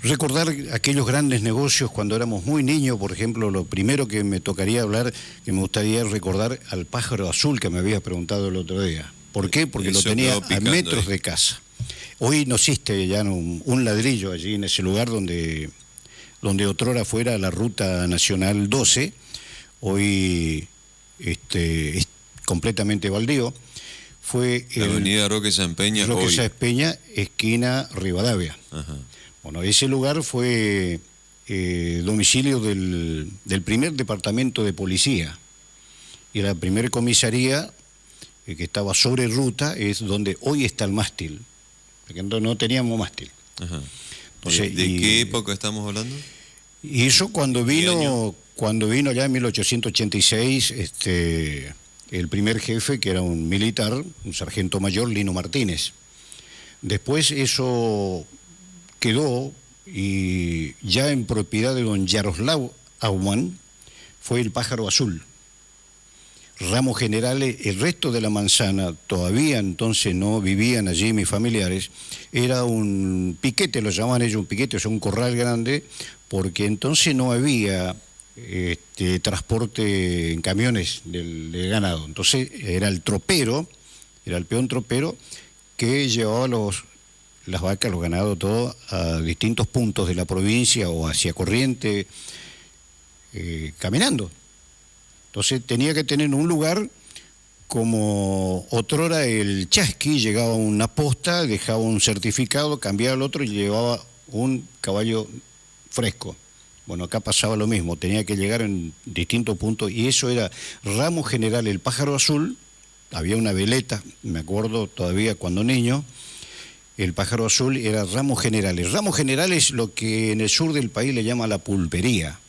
recordar aquellos grandes negocios cuando éramos muy niños. Por ejemplo, lo primero que me tocaría hablar, que me gustaría recordar al pájaro azul que me habías preguntado el otro día. ¿Por qué? Porque lo tenía a metros de casa. Hoy no existe ya un ladrillo allí en ese lugar donde otrora fuera la ruta nacional 12, hoy es completamente baldío. Fue la avenida Roque Sáenz Peña, esquina Rivadavia. Ajá. Bueno, ese lugar fue domicilio del primer departamento de policía, y la primera comisaría que estaba sobre ruta es donde hoy está el mástil, porque no teníamos mástil. Ajá. Entonces, ¿de qué época estamos hablando? Y eso cuando vino ya en 1886, el primer jefe, que era un militar, un sargento mayor, Lino Martínez. Después eso quedó, y ya en propiedad de don Yaroslav Aumann, fue el pájaro azul. Ramos Generales, el resto de la manzana, todavía entonces no vivían allí mis familiares, era un piquete, lo llamaban ellos un piquete, o sea, un corral grande, porque entonces no había transporte en camiones del ganado. Entonces era el tropero, era el peón tropero que llevaba las vacas, los ganados, todo a distintos puntos de la provincia o hacia Corrientes, caminando. Entonces tenía que tener un lugar, como otrora el chasqui, llegaba a una posta, dejaba un certificado, cambiaba al otro y llevaba un caballo fresco. Bueno, acá pasaba lo mismo, tenía que llegar en distintos puntos, y eso era Ramos General, el pájaro azul. Había una veleta, me acuerdo todavía cuando niño, el pájaro azul era Ramos Generales. Ramos Generales es lo que en el sur del país le llama la pulpería,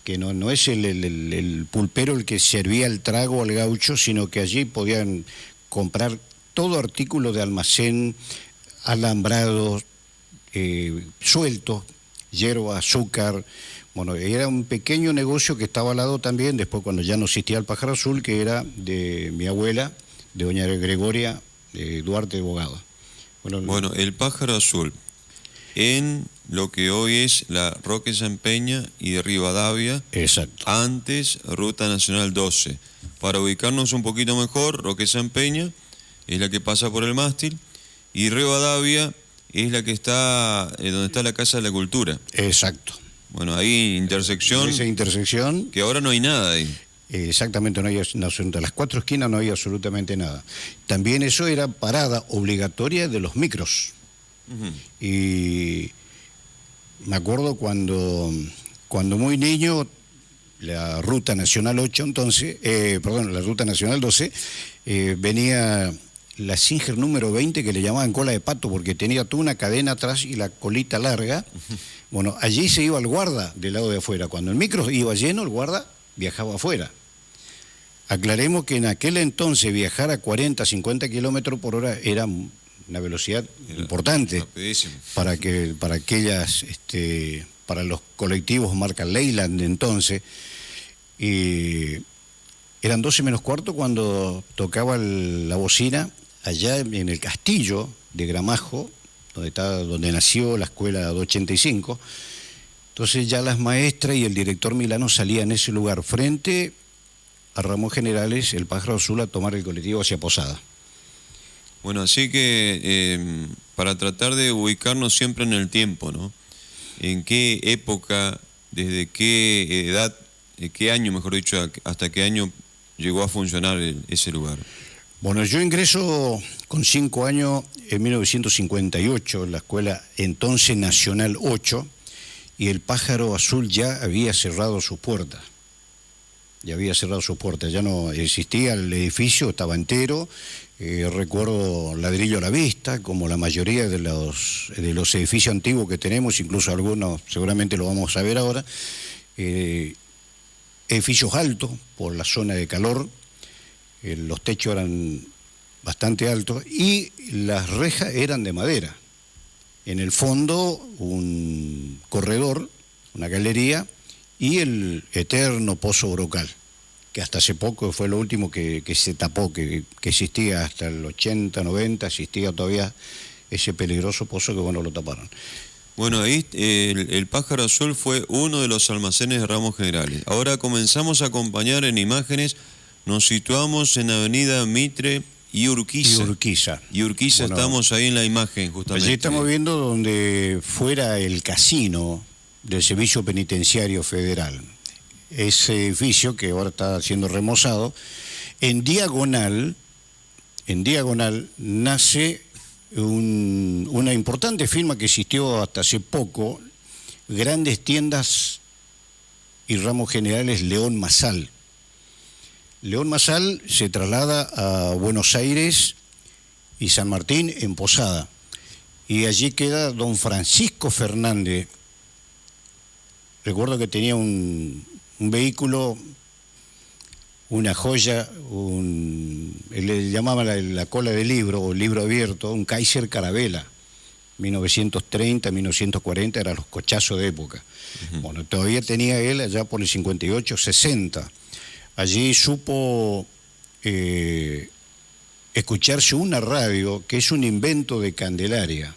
que no es el pulpero el que servía el trago al gaucho, sino que allí podían comprar todo artículo de almacén, alambrados, sueltos, hierba, azúcar. Bueno, era un pequeño negocio que estaba al lado también, después cuando ya no existía el pájaro azul, que era de mi abuela, de doña Gregoria Duarte de Bogado. Bueno, el pájaro azul, en lo que hoy es la Roque Sáenz Peña y de Rivadavia. Exacto. Antes, Ruta Nacional 12. Para ubicarnos un poquito mejor, Roque Sáenz Peña es la que pasa por el mástil, y Rivadavia es la que está donde está la Casa de la Cultura. Exacto. Bueno, ahí intersección. Esa intersección. Que ahora no hay nada ahí. Exactamente, entre las cuatro esquinas no hay absolutamente nada. También eso era parada obligatoria de los micros. Uh-huh. Y me acuerdo cuando muy niño, la Ruta Nacional 8 entonces, la Ruta Nacional 12, venía la Singer número 20, que le llamaban cola de pato porque tenía toda una cadena atrás y la colita larga. Uh-huh. Bueno, allí se iba el guarda del lado de afuera. Cuando el micro iba lleno, el guarda viajaba afuera. Aclaremos que en aquel entonces viajar a 40, 50 kilómetros por hora era una velocidad importante para los colectivos marca Leyland de entonces. Eran 12 menos cuarto cuando tocaba la bocina allá en el castillo de Gramajo, donde nació la escuela 285. Entonces ya las maestras y el director Milano salían en ese lugar frente a Ramos Generales, el pájaro azul, a tomar el colectivo hacia Posada. Bueno, así que para tratar de ubicarnos siempre en el tiempo, ¿no? ¿En qué época, desde qué edad, qué año, mejor dicho, hasta qué año llegó a funcionar ese lugar? Bueno, yo ingreso con 5 años en 1958 en la escuela entonces Nacional 8, y el pájaro azul ya había cerrado sus puertas. Ya no existía el edificio, estaba entero. Recuerdo ladrillo a la vista, como la mayoría de los edificios antiguos que tenemos, incluso algunos seguramente lo vamos a ver ahora. Edificios altos por la zona de calor, los techos eran bastante altos y las rejas eran de madera. En el fondo un corredor, una galería, y el eterno pozo brocal, que hasta hace poco fue lo último que se tapó, que existía hasta el 80, 90, existía todavía ese peligroso pozo que, bueno, lo taparon. Bueno, ahí el Pájaro Azul fue uno de los almacenes de Ramos Generales. Ahora comenzamos a acompañar en imágenes, nos situamos en Avenida Mitre y Urquiza. Y Urquiza, bueno, estamos ahí en la imagen, justamente. Allí estamos viendo donde fuera el casino del Servicio Penitenciario Federal. Ese edificio que ahora está siendo remozado, en diagonal nace una importante firma que existió hasta hace poco, Grandes Tiendas y Ramos Generales León Masal. León Masal se traslada a Buenos Aires y San Martín en Posada, y allí queda don Francisco Fernández. Recuerdo que tenía un vehículo, una joya, le llamaban la cola de libro o libro abierto, un Kaiser Carabela, 1930, 1940, eran los cochazos de época. Bueno, todavía tenía él allá por el 58, 60. Allí supo escucharse una radio que es un invento de Candelaria,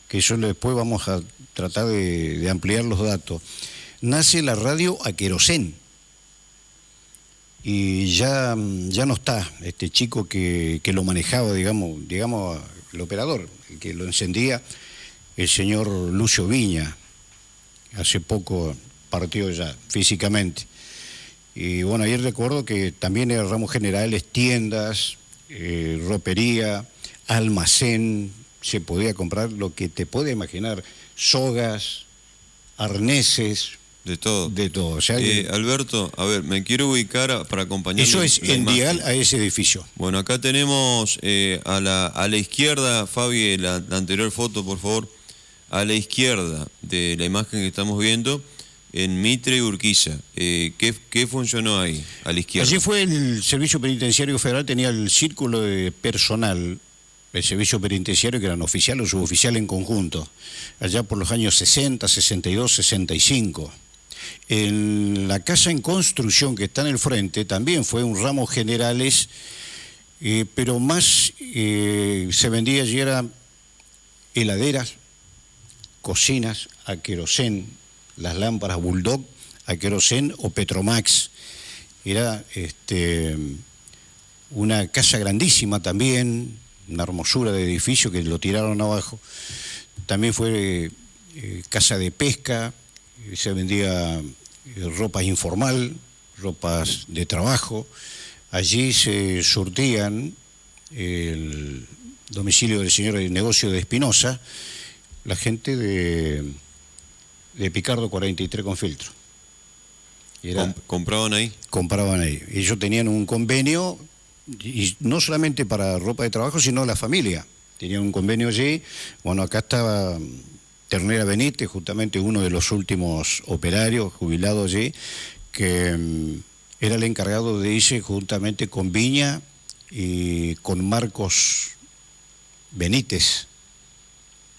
que eso después vamos a tratar de ampliar los datos. Nace la radio a querosén. Y ya no está este chico que lo manejaba, digamos, el operador, el que lo encendía, el señor Lucio Viña. Hace poco partió ya físicamente. Y bueno, ayer recuerdo que también eran Ramos Generales, tiendas, ropería, almacén, se podía comprar lo que te puede imaginar, sogas, arneses. De todo. De todo. O sea, Alberto, a ver, me quiero ubicar para acompañar. Eso es en diagonal a ese edificio. Bueno, acá tenemos a la izquierda, Fabi, la anterior foto, por favor, a la izquierda de la imagen que estamos viendo, en Mitre y Urquiza. ¿Qué funcionó ahí, a la izquierda? Allí fue el Servicio Penitenciario Federal, tenía el círculo de personal, el Servicio Penitenciario, que eran oficial o suboficial en conjunto, allá por los años 60, 62, 65. En la casa en construcción que está en el frente también fue un Ramos Generales, pero más se vendía allí era heladeras, cocinas a querosén, las lámparas Bulldog a querosén o Petromax. Era una casa grandísima también, una hermosura de edificio que lo tiraron abajo. También fue casa de pesca, se vendía ropa informal, ropas de trabajo. Allí se surtían el domicilio del señor del negocio de Espinosa, la gente de Picardo 43 con filtro. ¿Compraban ahí? Compraban ahí. Ellos tenían un convenio, y no solamente para ropa de trabajo, sino la familia. Tenían un convenio allí. Bueno, acá estaba Ternera Benítez, justamente uno de los últimos operarios jubilados allí, que era el encargado de irse juntamente con Viña y con Marcos Benítez,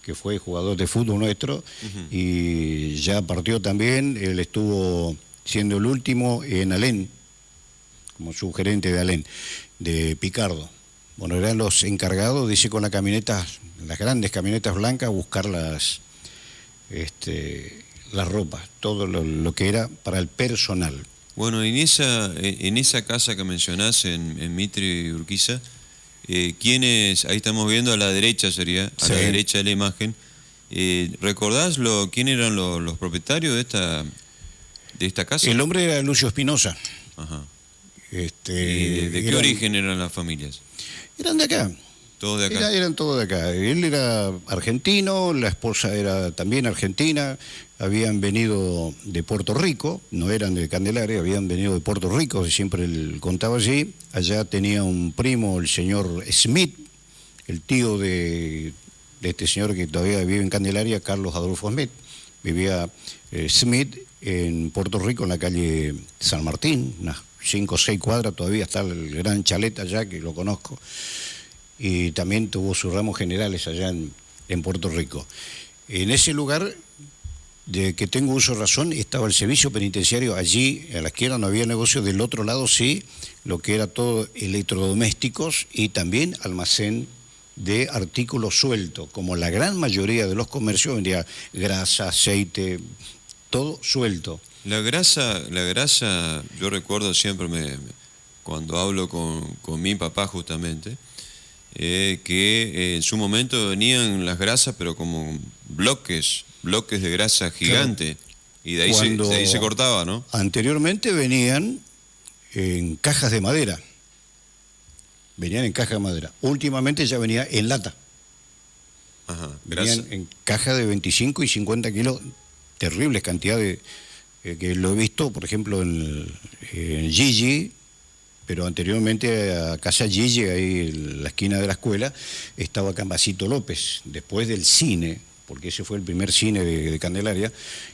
que fue jugador de fútbol nuestro, y ya partió también. Él estuvo siendo el último en Alén, como subgerente de Alén, de Picardo. Bueno, eran los encargados de irse con las grandes camionetas blancas a buscar las ropas, todo lo que era para el personal. Bueno, en esa casa que mencionás, en Mitre y Urquiza, ¿quiénes? Ahí estamos viendo a la derecha, sería, a la derecha de la imagen. ¿Recordás quién eran los propietarios de esta casa? El hombre era Lucio Espinosa. Ajá. ¿De qué origen eran las familias? Eran de acá. ¿Todos de acá? Eran todos de acá. Él era argentino, la esposa era también argentina, habían venido de Puerto Rico, no eran de Candelaria, habían venido de Puerto Rico, siempre él contaba allí. Allá tenía un primo, el señor Smith, el tío de este señor que todavía vive en Candelaria, Carlos Adolfo Smith. Vivía Smith en Puerto Rico, en la calle San Martín, unas 5 o 6 cuadras, todavía está el gran chalet allá, que lo conozco. Y también tuvo sus Ramos Generales allá en Puerto Rico. En ese lugar, de que tengo uso de razón, estaba el servicio penitenciario. Allí, a la izquierda no había negocio, del otro lado sí, lo que era todo electrodomésticos y también almacén de artículos sueltos, como la gran mayoría de los comercios vendía grasa, aceite, todo suelto. La grasa, yo recuerdo siempre cuando hablo con mi papá justamente, que en su momento venían las grasas, pero como bloques de grasa gigante, claro. Y de ahí se cortaba, ¿no? Anteriormente venían en cajas de madera. Venían en caja de madera. Últimamente ya venía en lata. Ajá, venían en cajas de 25 y 50 kilos, terribles cantidades, que lo he visto, por ejemplo, en Gigi, pero anteriormente a Casa Gigi, ahí en la esquina de la escuela, estaba Cambacito López, después del cine, porque ese fue el primer cine de Candelaria,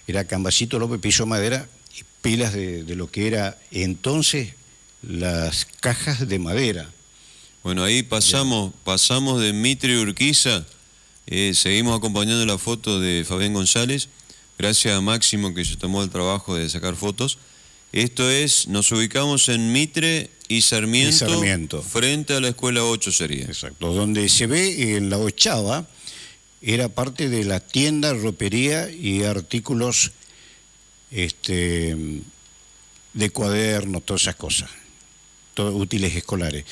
era Cambacito López, piso de madera y pilas de lo que era entonces las cajas de madera. Bueno, ahí pasamos de Mitre Urquiza, seguimos acompañando la foto de Fabián González, gracias a Máximo que se tomó el trabajo de sacar fotos. Esto es, nos ubicamos en Mitre y Sarmiento, frente a la Escuela 8 sería. Exacto, donde se ve en la 8ª, era parte de la tienda, ropería y artículos de cuadernos, todas esas cosas, todos útiles escolares.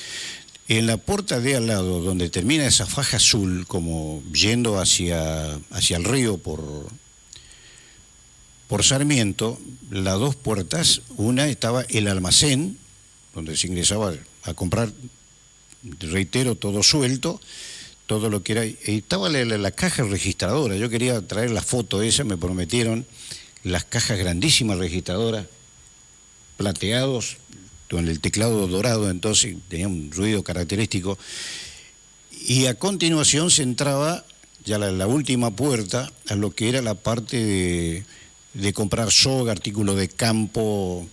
En la puerta de al lado, donde termina esa faja azul, como yendo hacia el río por Sarmiento, las dos puertas, una estaba el almacén, donde se ingresaba a comprar, reitero, todo suelto, todo lo que era, estaba la caja registradora. Yo quería traer la foto esa, me prometieron, las cajas grandísimas registradoras, plateados, con el teclado dorado, entonces tenía un ruido característico, y a continuación se entraba ya la última puerta a lo que era la parte de comprar soga, artículos de campo,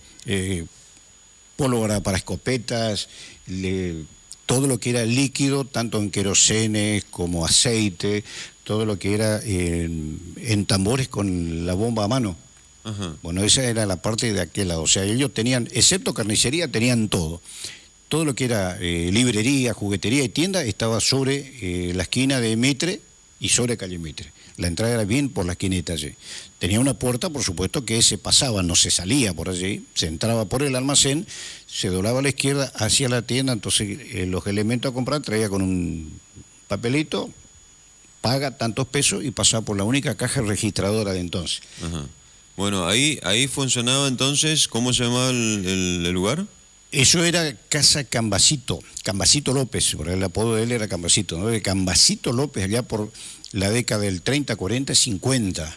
pólvora para escopetas, todo lo que era líquido, tanto en querosenes como aceite, todo lo que era en tambores con la bomba a mano. Ajá. Bueno, esa era la parte de aquel lado. O sea, ellos tenían, excepto carnicería, tenían todo. Todo lo que era librería, juguetería y tienda estaba sobre la esquina de Mitre y sobre calle Mitre. La entrada era bien por la esquinita allí. Tenía una puerta, por supuesto, que se pasaba, no se salía por allí, se entraba por el almacén, se doblaba a la izquierda hacia la tienda, entonces los elementos a comprar traía con un papelito, paga tantos pesos y pasaba por la única caja registradora de entonces. Ajá. Bueno, ahí funcionaba entonces, ¿cómo se llamaba el lugar? Eso era Casa Cambacito López, porque el apodo de él era Cambacito, ¿no? Cambacito López, allá por la década del 30, 40, 50.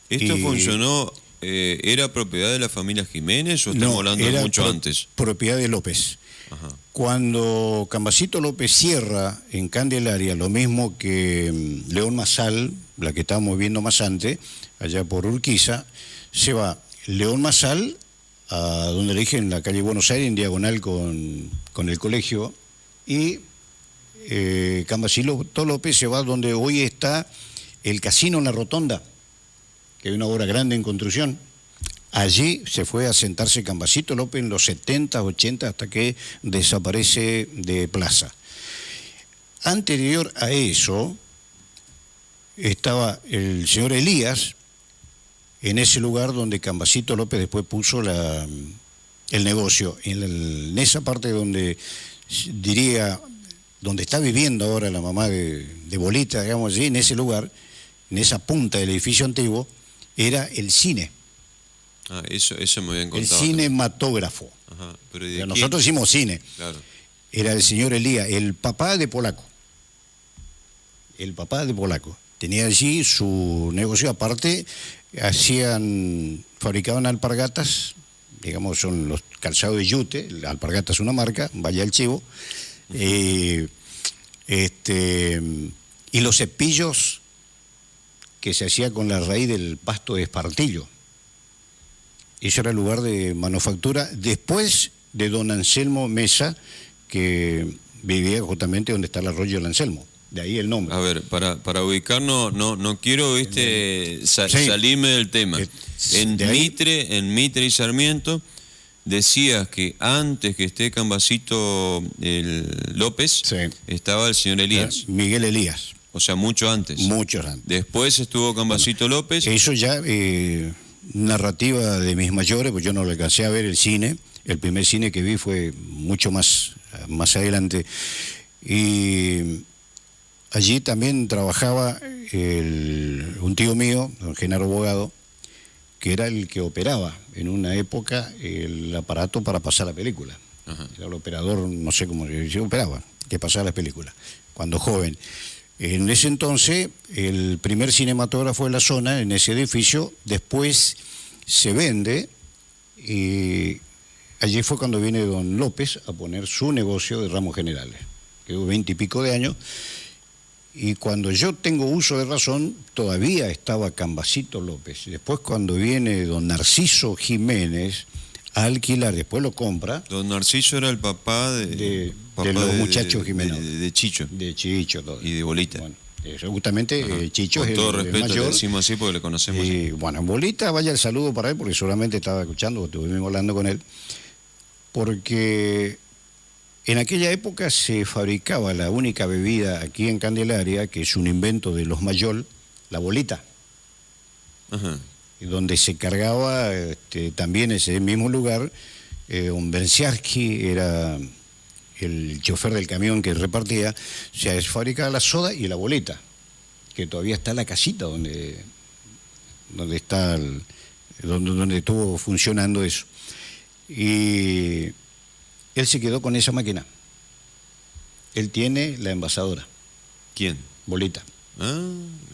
¿Esto funcionó, era propiedad de la familia Jiménez o estamos hablando de mucho antes? Propiedad de López. Ajá. Cuando Cambacito López cierra en Candelaria, lo mismo que León Masal, la que estábamos viendo más antes, allá por Urquiza, se va León Masal a donde le dije, en la calle Buenos Aires, en diagonal con el colegio, y Cambacito López se va donde hoy está el casino en la Rotonda, que hay una obra grande en construcción. Allí se fue a sentarse Cambacito López en los 70, 80, hasta que desaparece de plaza. Anterior a eso, estaba el señor Elías, en ese lugar donde Cambacito López después puso el negocio, en esa parte donde donde está viviendo ahora la mamá de Bolita, digamos allí, en ese lugar, en esa punta del edificio antiguo, era el cine. Ah, eso me habían contado. El cinematógrafo. Ajá, pero nosotros hicimos cine. Claro. Era el señor Elías, el papá de Polaco. El papá de Polaco. Tenía allí su negocio, aparte fabricaban alpargatas, digamos, son los calzados de yute, la alpargata es una marca, vaya el chivo, y los cepillos que se hacía con la raíz del pasto de espartillo. Ese era el lugar de manufactura, después de don Anselmo Mesa, que vivía justamente donde está el arroyo del Anselmo. De ahí el nombre. A ver, para ubicarnos, no quiero salirme del tema. En Mitre y Sarmiento, decías que antes que esté Cambacito López, Sí. estaba el señor Elías. Miguel Elías, O sea, mucho antes. muchos antes. Después estuvo Cambacito López. Eso ya, narrativa de mis mayores, pues yo no le alcancé a ver el cine. El primer cine que vi fue mucho más adelante. Y allí también trabajaba un tío mío, don Genaro Bogado, que era el que operaba en una época el aparato para pasar la película. Ajá. Era el operador, no sé cómo se operaba, que pasaba las películas, cuando joven. En ese entonces, el primer cinematógrafo de la zona, en ese edificio, después se vende y allí fue cuando viene don López a poner su negocio de ramos generales. Quedó 20 y pico de años. Y cuando yo tengo uso de razón, todavía estaba Cambacito López. Después cuando viene don Narciso Jiménez a alquilar, después lo compra. Don Narciso era el papá de los muchachos Jiménez. De Chicho. De Chicho, todo. Y de Bolita. Bueno, justamente Chicho Con es todo el respeto mayor. le decimos así porque le conocemos. Y bueno, Bolita, vaya el saludo para él, porque seguramente estaba escuchando, estuvimos hablando con él. Porque en aquella época se fabricaba la única bebida aquí en Candelaria, que es un invento de los Mayol, la bolita, Ajá. donde se cargaba también en ese mismo lugar, un Bensiarski era el chofer del camión que repartía, o sea, se fabricaba la soda y la bolita, que todavía está en la casita donde está donde estuvo funcionando eso. Y él se quedó con esa máquina. Él tiene la envasadora. ¿Quién? Bolita. Ah,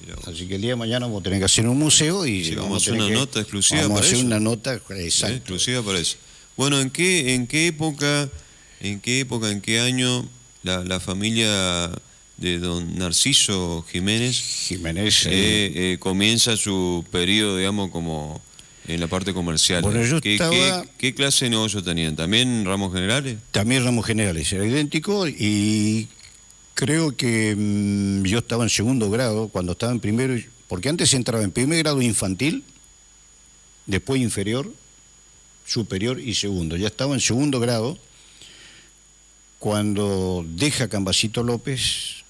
mirá vos. Así que el día de mañana vamos a tener que hacer un museo y Sí, vamos a hacer tener una nota exclusiva vamos para a hacer eso. una nota exacta. Exclusiva para eso. Bueno, ¿en qué época, en qué año la familia de don Narciso Jiménez comienza su periodo, digamos, como en la parte comercial? Bueno, yo estaba- ¿Qué clase de negocio tenían? ¿También ramos generales? También ramos generales, era idéntico y creo que yo estaba en segundo grado, cuando estaba en primero, porque antes entraba en primer grado infantil, después inferior, superior y segundo. Ya estaba en segundo grado cuando deja Cambacito López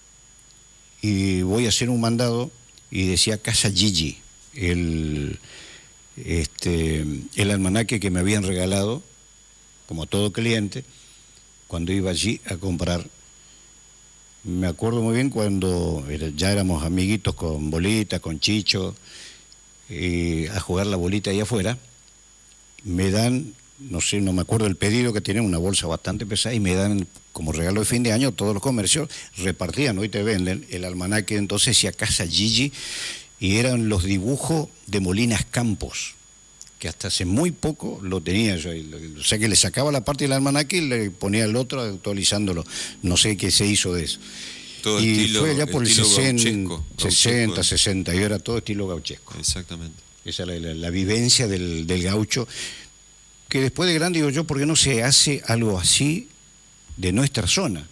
y voy a hacer un mandado y decía Casa Gigi, el almanaque que me habían regalado, como todo cliente, cuando iba allí a comprar. Me acuerdo muy bien cuando ya éramos amiguitos con Bolita, con Chicho, a jugar la bolita ahí afuera. Me dan, no sé, no me acuerdo el pedido que tienen, una bolsa bastante pesada, y me dan como regalo de fin de año, todos los comercios repartían, hoy te venden, el almanaque entonces decía Casa Gigi, y eran los dibujos de Molinas Campos, que hasta hace muy poco lo tenía yo. O sea que le sacaba la parte del almanaque y le ponía el otro actualizándolo. No sé qué se hizo de eso. Todo Y estilo, fue allá por el estilo 60, gauchesco. 60, y era todo estilo gauchesco. Exactamente. Esa es la vivencia del gaucho, que después de grande digo yo, ¿por qué no se hace algo así de nuestra zona?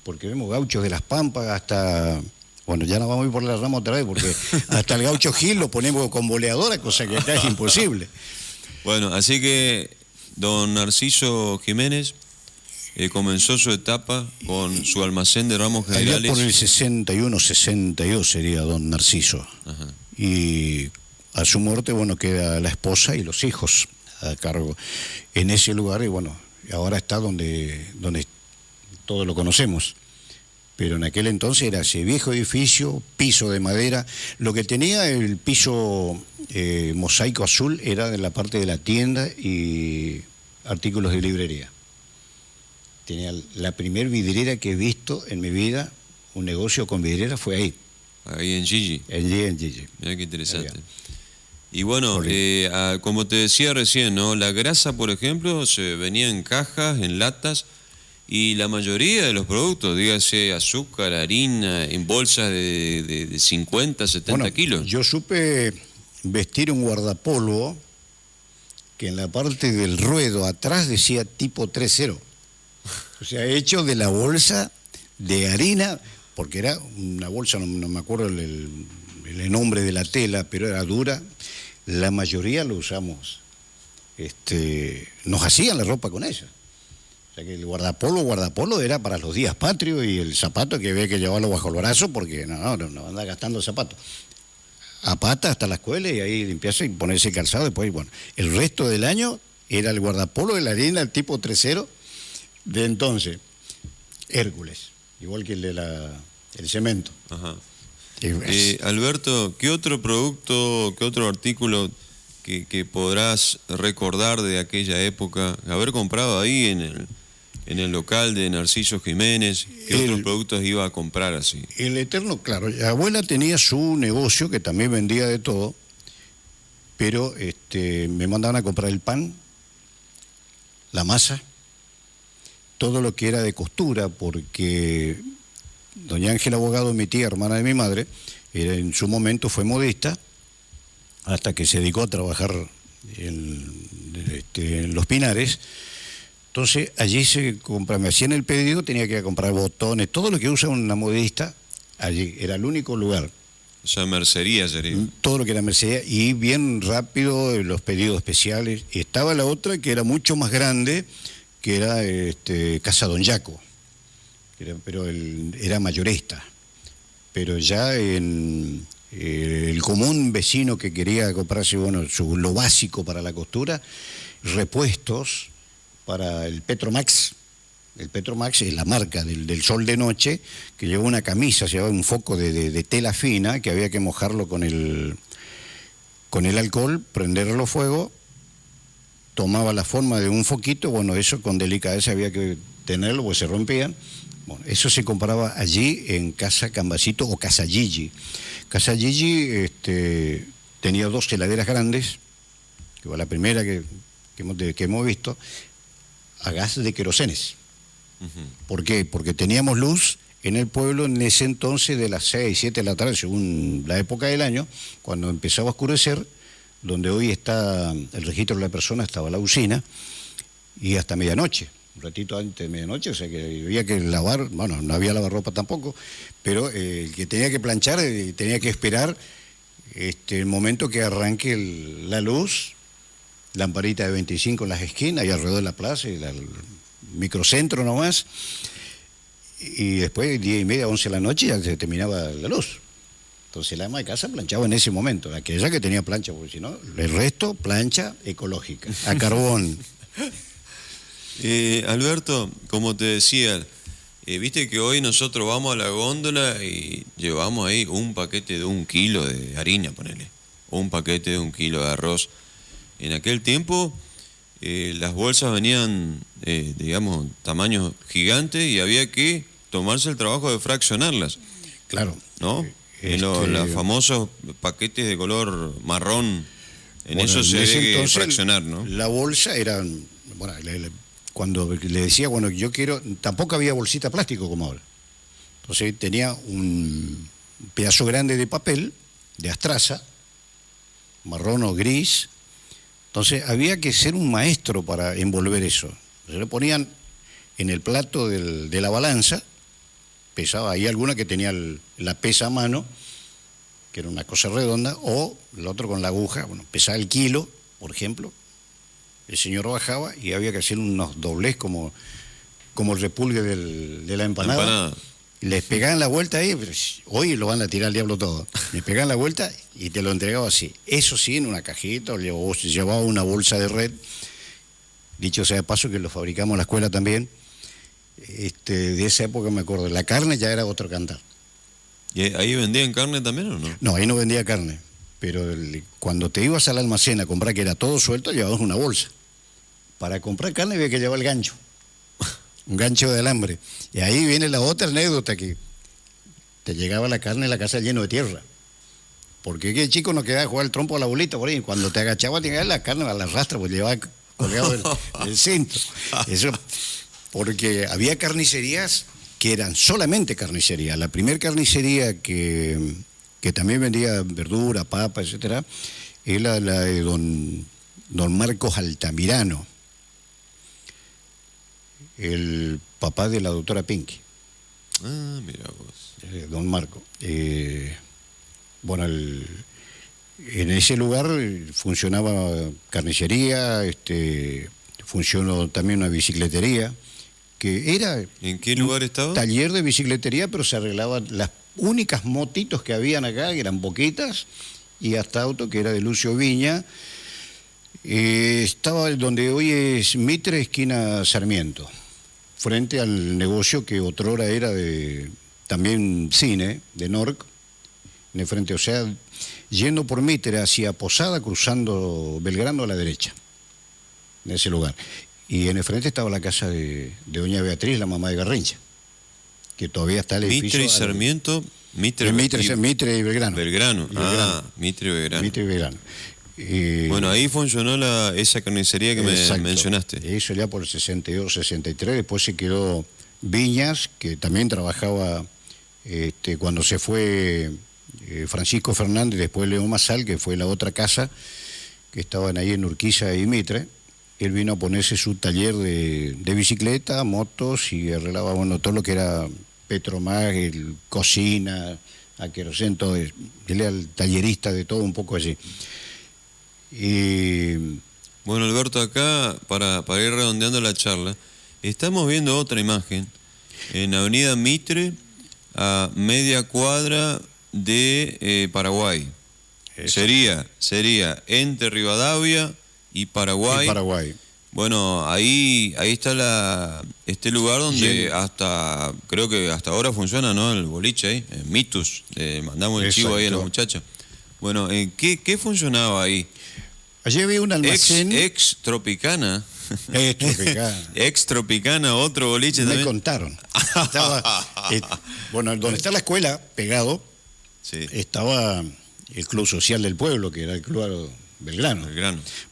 Porque vemos gauchos de Las Pampas hasta... Bueno, ya no vamos a ir por la rama otra vez, porque hasta el gaucho Gil lo ponemos con boleadora, cosa que acá es imposible. Bueno, así que don Narciso Jiménez comenzó su etapa con su almacén de ramos Allá generales. por el 61, 62 sería don Narciso. Ajá. Y a su muerte, bueno, queda la esposa y los hijos a cargo en ese lugar, y bueno, ahora está donde todos lo conocemos. Pero en aquel entonces era ese viejo edificio, piso de madera. Lo que tenía el piso mosaico azul era de la parte de la tienda y artículos de librería. Tenía la primer vidriera que he visto en mi vida, un negocio con vidriera, fue ahí. Ahí en Gigi. En Gigi. Mirá qué interesante. Allá. Y bueno, como te decía recién, ¿no? La grasa, por ejemplo, se venía en cajas, en latas, y la mayoría de los productos, dígase azúcar, harina, en bolsas de 50, 70 kilos. Yo supe vestir un guardapolvo que en la parte del ruedo atrás decía tipo 3-0. O sea, hecho de la bolsa de harina, porque era una bolsa, no me acuerdo el nombre de la tela, pero era dura. La mayoría lo usamos nos hacían la ropa con ella. O sea que el guardapolo era para los días patrios, y el zapato que había que llevarlo bajo el brazo porque no anda gastando el zapato. A pata hasta la escuela y ahí limpiarse y ponerse calzado. Después, bueno, el resto del año era el guardapolo de la harina, el tipo 3.0 de entonces. Hércules, igual que el cemento. Ajá. Alberto, ¿qué otro producto, qué otro artículo que podrás recordar de aquella época, haber comprado ahí en el local de Narciso Jiménez? ¿Qué otros productos iba a comprar así? El Eterno, claro, la abuela tenía su negocio que también vendía de todo, pero me mandaban a comprar el pan, la masa, todo lo que era de costura, porque doña Ángela Abogado, mi tía, hermana de mi madre, en su momento fue modista, hasta que se dedicó a trabajar en Los Pinares. Entonces allí me hacían el pedido, tenía que ir a comprar botones, todo lo que usa una modista, allí era el único lugar. O sea, mercería sería. Todo lo que era mercería, y bien rápido los pedidos especiales. Estaba la otra que era mucho más grande, que era Casa Don Yaco, pero era mayorista. Pero ya en el común vecino que quería comprarse lo básico para la costura, repuestos para el Petromax. El Petromax es la marca del sol de noche, que lleva una camisa, llevaba un foco de tela fina, que había que mojarlo con el alcohol, prenderlo fuego, tomaba la forma de un foquito, eso con delicadeza había que tenerlo, pues se rompían. Bueno, eso se compraba allí en Casa Cambacito o Casa Gigi. Casa Gigi tenía 2 heladeras grandes, que fue la primera que hemos visto, a gas de querosenes. Uh-huh. ¿Por qué? Porque teníamos luz en el pueblo en ese entonces de las 6, 7 de la tarde, según la época del año, cuando empezaba a oscurecer, donde hoy está el registro de la persona, estaba la usina, y hasta medianoche. Un ratito antes de medianoche, o sea que había que lavar, no había lavarropa tampoco, pero el que tenía que planchar tenía que esperar el momento que arranque la luz, lamparita de 25 en las esquinas y alrededor de la plaza, y el microcentro nomás, y después 10:30, 11 de la noche ya se terminaba la luz. Entonces la ama de casa planchaba en ese momento, aquella que tenía plancha, porque si no, el resto plancha ecológica, a carbón. Alberto, como te decía, viste que hoy nosotros vamos a la góndola y llevamos ahí un paquete de 1 kilo de harina, ponele, o un paquete de 1 kilo de arroz. En aquel tiempo las bolsas venían, digamos, tamaños gigantes, y había que tomarse el trabajo de fraccionarlas. Claro. ¿No? Los famosos paquetes de color marrón, eso se debe que fraccionar, ¿no? La bolsa era, cuando le decía, yo quiero, tampoco había bolsita plástico como ahora. Entonces tenía un pedazo grande de papel, de astraza, marrón o gris. Entonces había que ser un maestro para envolver eso. Se lo ponían en el plato de la balanza, pesaba, ahí alguna que tenía la pesa a mano, que era una cosa redonda, o el otro con la aguja, pesaba el kilo, por ejemplo. El señor bajaba y había que hacer unos doblez como el repulgue de la empanada. Les pegaban la vuelta ahí, pero hoy lo van a tirar al diablo todo. Les pegaban la vuelta y te lo entregaba así. Eso sí, en una cajita, o llevaba una bolsa de red. Dicho sea de paso que lo fabricamos en la escuela también. De esa época me acuerdo. La carne ya era otro cantar. ¿Y ahí vendían carne también o no? No, ahí no vendía carne. Pero cuando te ibas al almacén a comprar, que era todo suelto, llevabas una bolsa. Para comprar carne había que llevar el gancho. Un gancho de alambre. Y ahí viene la otra anécdota, que te llegaba la carne en la casa lleno de tierra. Porque el chico no quedaba a jugar el trompo a la bolita por ahí. Cuando te agachabas, te la carne a la rastra, pues llevaba colgado el centro. Eso, porque había carnicerías que eran solamente carnicería. La primer carnicería que también vendía verdura, papa, etcétera, es la de don Marcos Altamirano, el papá de la doctora Pinky. Ah, mira vos. Don Marco. En ese lugar funcionaba carnicería, funcionó también una bicicletería, que era ¿En qué lugar estaba? taller de bicicletería, pero se arreglaban las únicas motitos que habían acá, que eran poquitas, y hasta auto, que era de Lucio Viña. Estaba donde hoy es Mitre, esquina Sarmiento, frente al negocio que otrora era de también cine, de Norc, en el frente, o sea, yendo por Mitre hacia Posada, cruzando Belgrano a la derecha, en ese lugar. Y en el frente estaba la casa de doña Beatriz, la mamá de Garrincha, que todavía está el edificio. Mitre y Sarmiento, Mitre y Belgrano. Belgrano. Y Belgrano. Mitre y Belgrano. Mitre y Belgrano. Bueno, ahí funcionó esa carnicería que me mencionaste. Eso ya por el 62, 63, después se quedó Viñas, que también trabajaba cuando se fue Francisco Fernández, después León Masal, que fue la otra casa, que estaban ahí en Urquiza y Mitre. Él vino a ponerse su taller de bicicleta, motos, y arreglaba, bueno, todo lo que era Petromag, cocina, a querosén, todo. Él era el tallerista de todo un poco allí. Bueno, Alberto, acá, para ir redondeando la charla, estamos viendo otra imagen en Avenida Mitre, a media cuadra de Paraguay. Sería entre Rivadavia y Paraguay. Bueno, ahí está este lugar donde creo que hasta ahora funciona, ¿no? El boliche ahí, Mitus, mandamos el chivo ahí a los muchachos. Bueno, ¿qué funcionaba ahí? Allí había un almacén. Ex Tropicana. Ex Tropicana, otro boliche también. Me contaron. Bueno, donde está la escuela, pegado, sí, estaba el Club Social del Pueblo, que era el Club Belgrano.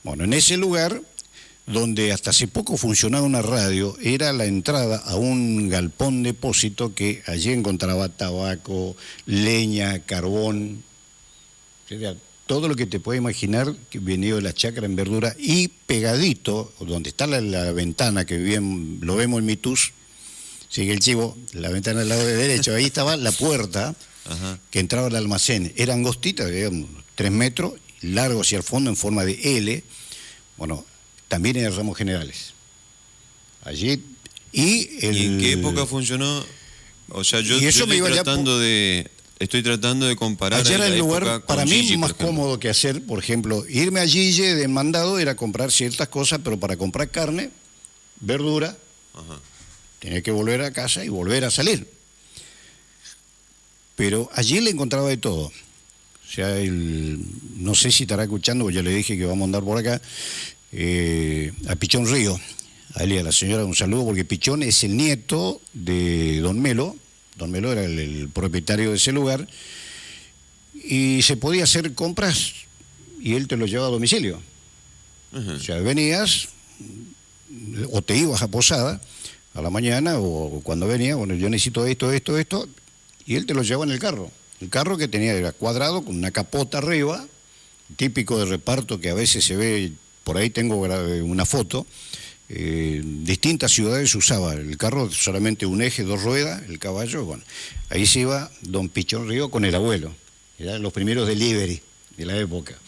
Bueno, en ese lugar, donde hasta hace poco funcionaba una radio, era la entrada a un galpón depósito que allí encontraba tabaco, leña, carbón, sería todo lo que te puedes imaginar que venía de la chacra en verdura, y pegadito, donde está la ventana que lo vemos en Mitus, sigue el chivo, la ventana al lado de derecho, ahí estaba la puerta. Ajá. Que entraba al almacén. Era angostita, digamos, 3 metros, largo hacia el fondo en forma de L. Bueno, también en Ramos Generales. Allí. ¿Y en qué época funcionó? O sea, yo estoy tratando de comparar. Allá era el lugar para mí más cómodo que hacer, por ejemplo, irme a Gille de mandado, era comprar ciertas cosas, pero para comprar carne, verdura, ajá, tenía que volver a casa y volver a salir. Pero allí le encontraba de todo. O sea, no sé si estará escuchando, porque ya le dije que vamos a andar por acá, a Pichón Río. A él y a la señora un saludo, porque Pichón es el nieto de Don Melo. Don Melo era el propietario de ese lugar. Y se podía hacer compras y él te lo llevaba a domicilio. Uh-huh. O sea, venías o te ibas a Posada a la mañana, o cuando venía, bueno, yo necesito esto, y él te lo llevaba en el carro. El carro que era cuadrado, con una capota arriba, típico de reparto que a veces se ve, por ahí tengo una foto, distintas ciudades usaba el carro, solamente un eje, 2 ruedas, el caballo, bueno, ahí se iba don Pichón Río con el abuelo, eran los primeros delivery de la época.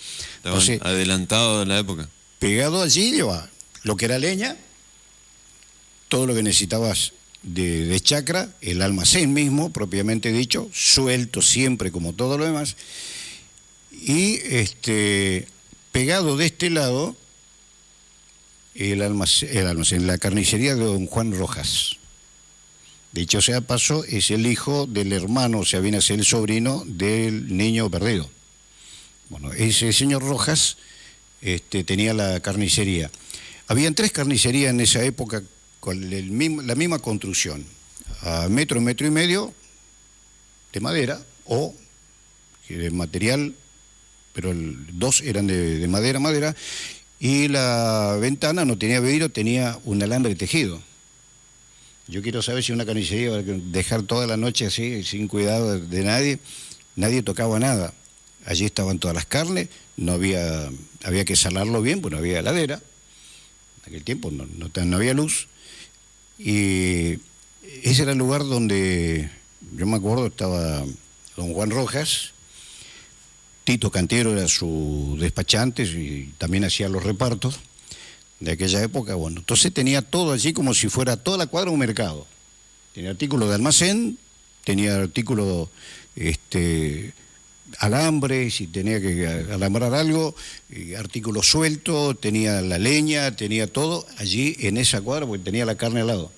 Entonces, adelantado de la época. Pegado allí lleva lo que era leña, todo lo que necesitabas de chacra, el almacén mismo, propiamente dicho, suelto siempre como todo lo demás, y pegado de este lado, el almacén, la carnicería de don Juan Rojas. Dicho sea paso, es el hijo del hermano, o sea, viene a ser el sobrino del niño perdido. Bueno, ese señor Rojas tenía la carnicería. Habían 3 carnicerías en esa época con la misma construcción, a metro y medio de madera o de material, pero 2 eran de madera, y la ventana no tenía vidrio, tenía un alambre tejido. Yo quiero saber si una carnicería va a dejar toda la noche así, sin cuidado de nadie tocaba nada. Allí estaban todas las carnes, había que salarlo bien, pues no había heladera, en aquel tiempo no había luz. Y ese era el lugar donde, yo me acuerdo, estaba don Juan Rojas, Tito Cantiero era su despachante y también hacía los repartos de aquella época. Bueno, entonces tenía todo allí como si fuera toda la cuadra un mercado. Tenía artículos de almacén, tenía artículos alambres, si tenía que alambrar algo, artículos sueltos, tenía la leña, tenía todo allí en esa cuadra porque tenía la carne al lado.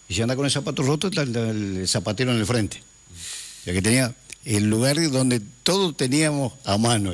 Y si anda con el zapato roto, está el zapatero en el frente. Ya que tenía el lugar donde todos teníamos a mano.